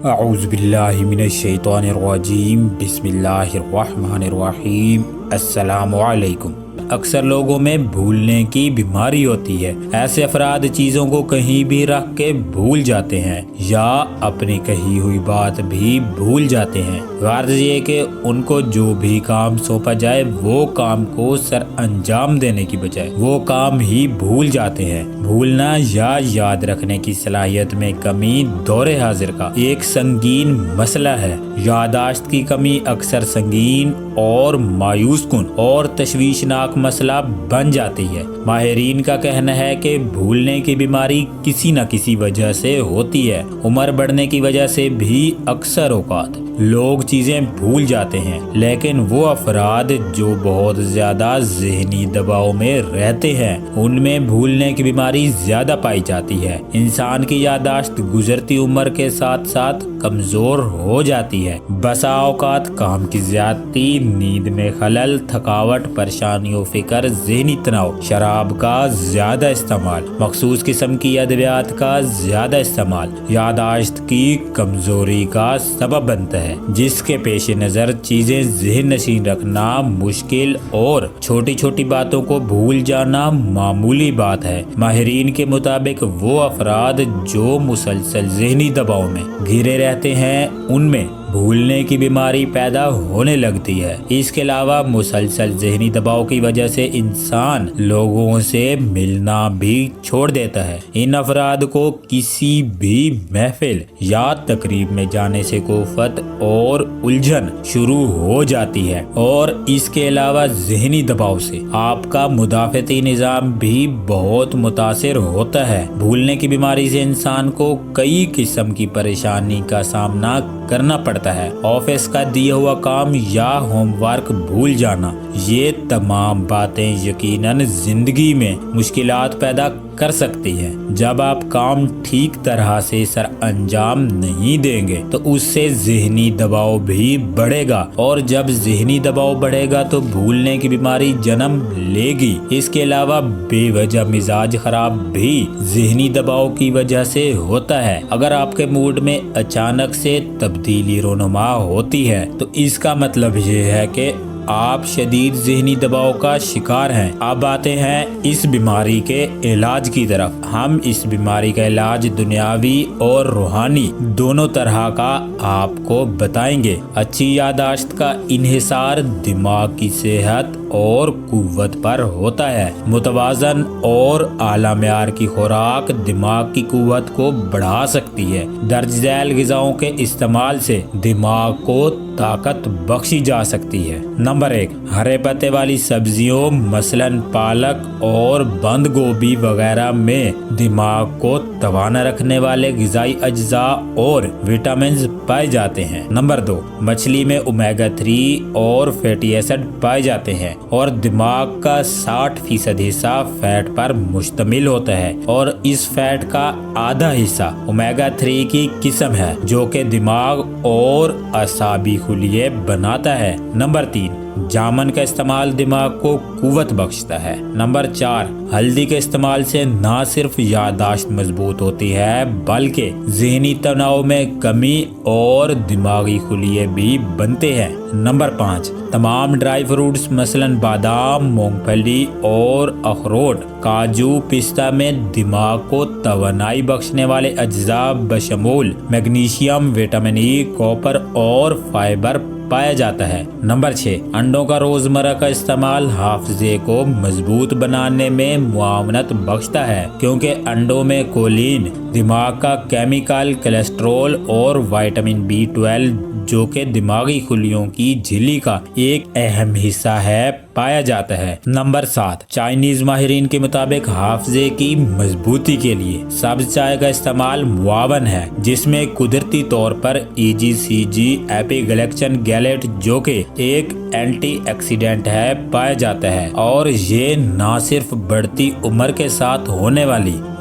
اعوذ باللہ من الشیطان الرجیم، بسم اللہ الرحمن الرحیم۔ السلام علیکم۔ اکثر لوگوں میں بھولنے کی بیماری ہوتی ہے۔ ایسے افراد چیزوں کو کہیں بھی رکھ کے بھول جاتے ہیں یا اپنی کہی ہوئی بات بھی بھول جاتے ہیں۔ غرض یہ کہ ان کو جو بھی کام سونپا جائے وہ کام کو سر انجام دینے کی بجائے وہ کام ہی بھول جاتے ہیں۔ بھولنا یا یاد رکھنے کی صلاحیت میں کمی دور حاضر کا ایک سنگین مسئلہ ہے۔ یادداشت کی کمی اکثر سنگین اور مایوس کن اور تشویشناک مسئلہ بن جاتی ہے۔ ماہرین کا کہنا ہے کہ بھولنے کی بیماری کسی نہ کسی وجہ سے ہوتی ہے۔ عمر بڑھنے کی وجہ سے بھی اکثر اوقات لوگ چیزیں بھول جاتے ہیں، لیکن وہ افراد جو بہت زیادہ ذہنی دباؤ میں رہتے ہیں ان میں بھولنے کی بیماری زیادہ پائی جاتی ہے۔ انسان کی یادداشت گزرتی عمر کے ساتھ ساتھ کمزور ہو جاتی ہے۔ بسا اوقات کام کی زیادتی، نیند میں خلل، تھکاوٹ، پریشانی و فکر، ذہنی تناؤ، شراب کا زیادہ استعمال، مخصوص قسم کی ادویات کا زیادہ استعمال یادداشت کی کمزوری کا سبب بنتا ہے، جس کے پیش نظر چیزیں ذہن نشین رکھنا مشکل اور چھوٹی چھوٹی باتوں کو بھول جانا معمولی بات ہے۔ ماہرین کے مطابق وہ افراد جو مسلسل ذہنی دباؤ میں گھرے رہتے ہیں ان میں بھولنے کی بیماری پیدا ہونے لگتی ہے۔ اس کے علاوہ مسلسل ذہنی دباؤ کی وجہ سے انسان لوگوں سے ملنا بھی چھوڑ دیتا ہے۔ ان افراد کو کسی بھی محفل یا تقریب میں جانے سے کوفت اور الجھن شروع ہو جاتی ہے، اور اس کے علاوہ ذہنی دباؤ سے آپ کا مدافعتی نظام بھی بہت متاثر ہوتا ہے۔ بھولنے کی بیماری سے انسان کو کئی قسم کی پریشانی کا سامنا کرنا پڑتا ہے۔ آفس کا دیا ہوا کام یا ہوم ورک بھول جانا، یہ تمام باتیں یقیناً زندگی میں مشکلات پیدا کر سکتی ہیں۔ جب آپ کام ٹھیک طرح سے سر انجام نہیں دیں گے تو اس سے ذہنی دباؤ بھی بڑھے گا، اور جب ذہنی دباؤ بڑھے گا تو بھولنے کی بیماری جنم لے گی۔ اس کے علاوہ بے وجہ مزاج خراب بھی ذہنی دباؤ کی وجہ سے ہوتا ہے۔ اگر آپ کے موڈ میں اچانک سے تبدیلی رونما ہوتی ہے تو اس کا مطلب یہ ہے کہ آپ شدید ذہنی دباؤ کا شکار ہیں۔ اب آتے ہیں اس بیماری کے علاج کی طرف۔ ہم اس بیماری کا علاج دنیاوی اور روحانی دونوں طرح کا آپ کو بتائیں گے۔ اچھی یادداشت کا انحصار دماغ کی صحت اور قوت پر ہوتا ہے۔ متوازن اور اعلیٰ معیار کی خوراک دماغ کی قوت کو بڑھا سکتی ہے۔ درج ذیل غذاؤں کے استعمال سے دماغ کو طاقت بخشی جا سکتی ہے۔ نمبر 1، ہرے پتے والی سبزیوں مثلاً پالک اور بند گوبھی وغیرہ میں دماغ کو توانا رکھنے والے غذائی اجزاء اور وٹامنز پائے جاتے ہیں۔ نمبر 2، مچھلی میں اومیگا 3 اور فیٹی ایسڈ پائے جاتے ہیں، اور دماغ کا 60% حصہ فیٹ پر مشتمل ہوتا ہے، اور اس فیٹ کا آدھا حصہ اومیگا 3 کی قسم ہے جو کہ دماغ اور اعصابی خلیے بناتا ہے۔ نمبر 3، جامن کا استعمال دماغ کو قوت بخشتا ہے۔ نمبر 4، ہلدی کے استعمال سے نہ صرف یادداشت مضبوط ہوتی ہے بلکہ ذہنی تناؤ میں کمی اور دماغی خلیے بھی بنتے ہیں۔ نمبر 5، تمام ڈرائی فروٹس مثلاً بادام، مونگ پھلی اور اخروٹ، کاجو، پستہ میں دماغ کو توانائی بخشنے والے اجزاء بشمول میگنیشیم، وٹامن ای، کاپر اور فائبر پایا جاتا ہے۔ نمبر 6، انڈوں کا روزمرہ کا استعمال حافظے کو مضبوط بنانے میں معاونت بخشتا ہے، کیونکہ انڈوں میں کولین، دماغ کا کیمیکل، کولیسٹرول اور وٹامن B12 جو کہ دماغی خلیوں کی جھلی کا ایک اہم حصہ ہے پایا جاتا ہے۔ نمبر 7، چائنیز ماہرین کے مطابق حافظے کی مضبوطی کے لیے سبز چائے کا استعمال معاون ہے، جس میں قدرتی طور پر EGCG ایپی گلیکشن گیلیٹ جو کہ ایک اینٹی ایکسیڈنٹ ہے پایا جاتا ہے، اور یہ نہ صرف بڑھتی عمر کے ساتھ ہونے والی